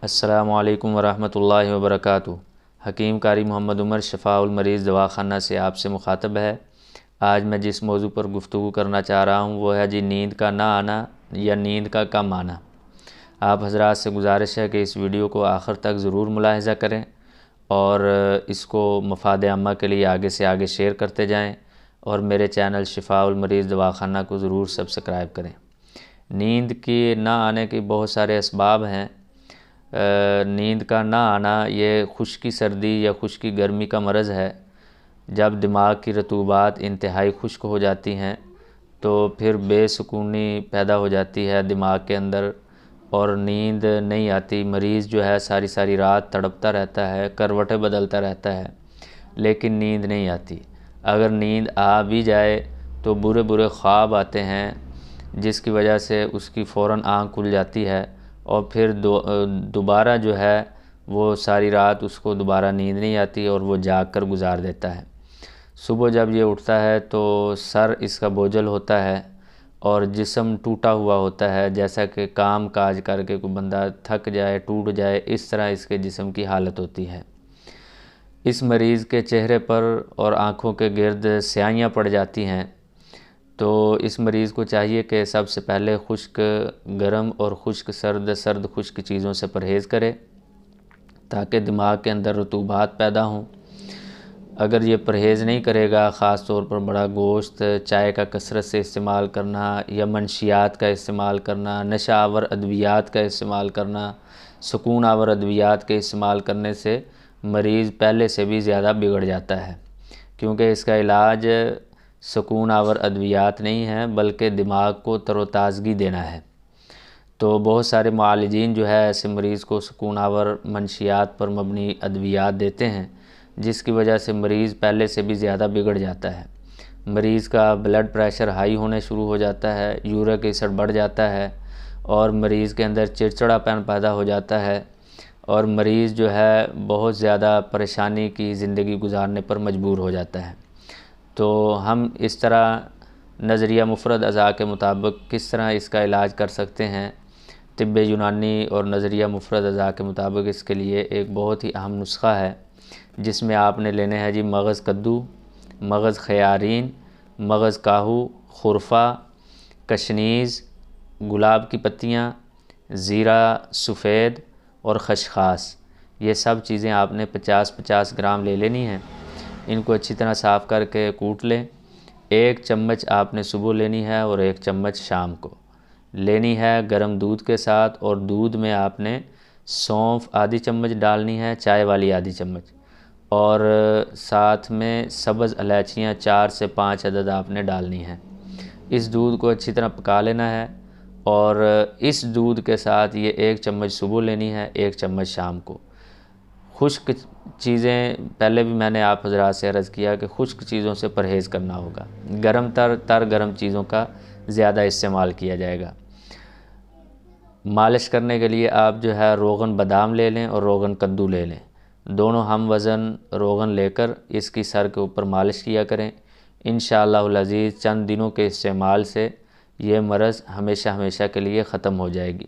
السلام علیکم ورحمۃ اللہ وبرکاتہ۔ حکیم قاری محمد عمر شفاء المریض دواخانہ سے آپ سے مخاطب ہے۔ آج میں جس موضوع پر گفتگو کرنا چاہ رہا ہوں وہ ہے نیند کا نہ آنا یا نیند کا کم آنا۔ آپ حضرات سے گزارش ہے کہ اس ویڈیو کو آخر تک ضرور ملاحظہ کریں اور اس کو مفاد عامہ کے لیے آگے سے آگے شیئر کرتے جائیں، اور میرے چینل شفاء المریض دواخانہ کو ضرور سبسکرائب کریں۔ نیند کی نہ آنے کے بہت سارے اسباب ہیں۔ نیند کا نہ آنا یہ خشکی سردی یا خشکی گرمی کا مرض ہے۔ جب دماغ کی رطوبات انتہائی خشک ہو جاتی ہیں تو پھر بے سکونی پیدا ہو جاتی ہے دماغ کے اندر، اور نیند نہیں آتی۔ مریض جو ہے ساری ساری رات تڑپتا رہتا ہے، کروٹیں بدلتا رہتا ہے، لیکن نیند نہیں آتی۔ اگر نیند آ بھی جائے تو برے برے خواب آتے ہیں، جس کی وجہ سے اس کی فوراً آنکھ کھل جاتی ہے، اور پھر دوبارہ جو ہے وہ ساری رات اس کو دوبارہ نیند نہیں آتی اور وہ جاگ کر گزار دیتا ہے۔ صبح جب یہ اٹھتا ہے تو سر اس کا بوجھل ہوتا ہے اور جسم ٹوٹا ہوا ہوتا ہے، جیسا کہ کام کاج کر کے کوئی بندہ تھک جائے، ٹوٹ جائے، اس طرح اس کے جسم کی حالت ہوتی ہے۔ اس مریض کے چہرے پر اور آنکھوں کے گرد سیاہیاں پڑ جاتی ہیں، تو اس مریض کو چاہیے کہ سب سے پہلے خشک گرم اور خشک سرد خشک چیزوں سے پرہیز کرے تاکہ دماغ کے اندر رطوبات پیدا ہوں۔ اگر یہ پرہیز نہیں کرے گا، خاص طور پر بڑا گوشت، چائے کا کثرت سے استعمال کرنا یا منشیات کا استعمال کرنا، نشہ آور ادویات کا استعمال کرنا، سکون آور ادویات کے استعمال کرنے سے مریض پہلے سے بھی زیادہ بگڑ جاتا ہے، کیونکہ اس کا علاج سکون آور ادویات نہیں ہے بلکہ دماغ کو تر و تازگی دینا ہے۔ تو بہت سارے معالجین جو ہے ایسے مریض کو سکون آور منشیات پر مبنی ادویات دیتے ہیں، جس کی وجہ سے مریض پہلے سے بھی زیادہ بگڑ جاتا ہے۔ مریض کا بلڈ پریشر ہائی ہونے شروع ہو جاتا ہے، یورک ایسڈ بڑھ جاتا ہے، اور مریض کے اندر چڑچڑا پن پیدا ہو جاتا ہے، اور مریض جو ہے بہت زیادہ پریشانی کی زندگی گزارنے پر مجبور ہو جاتا ہے۔ تو ہم اس طرح نظریہ مفرد اعضاء کے مطابق کس طرح اس کا علاج کر سکتے ہیں؟ طب یونانی اور نظریہ مفرد اعضاء کے مطابق اس کے لیے ایک بہت ہی اہم نسخہ ہے، جس میں آپ نے لینے ہیں مغز کدو، مغز خیارین، مغز کاہو، خرفہ، کشنیز، گلاب کی پتیاں، زیرہ سفید اور خشخاش۔ یہ سب چیزیں آپ نے 50-50 گرام لے لینی ہیں۔ ان کو اچھی طرح صاف کر کے کوٹ لیں۔ 1 چمچ آپ نے صبح لینی ہے اور 1 چمچ شام کو لینی ہے گرم دودھ کے ساتھ، اور دودھ میں آپ نے سونف آدھی چمچ ڈالنی ہے، چائے والی آدھی چمچ، اور ساتھ میں سبز الائچیاں 4 سے 5 عدد آپ نے ڈالنی ہیں۔ اس دودھ کو اچھی طرح پکا لینا ہے، اور اس دودھ کے ساتھ یہ 1 چمچ صبح لینی ہے، 1 چمچ شام کو۔ خشک چیزیں پہلے بھی میں نے آپ حضرات سے عرض کیا کہ خشک چیزوں سے پرہیز کرنا ہوگا، گرم تر گرم چیزوں کا زیادہ استعمال کیا جائے گا۔ مالش کرنے کے لیے آپ جو ہے روغن بادام لے لیں اور روغن کدو لے لیں، دونوں ہم وزن روغن لے کر اس کی سر کے اوپر مالش کیا کریں۔ انشاءاللہ العزیز چند دنوں کے استعمال سے یہ مرض ہمیشہ ہمیشہ کے لیے ختم ہو جائے گی۔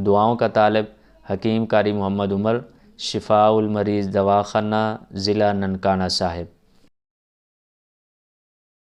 دعاؤں کا طالب حکیم قاری محمد عمر، شفاء المریض دواخانہ، ضلع ننکانہ صاحب۔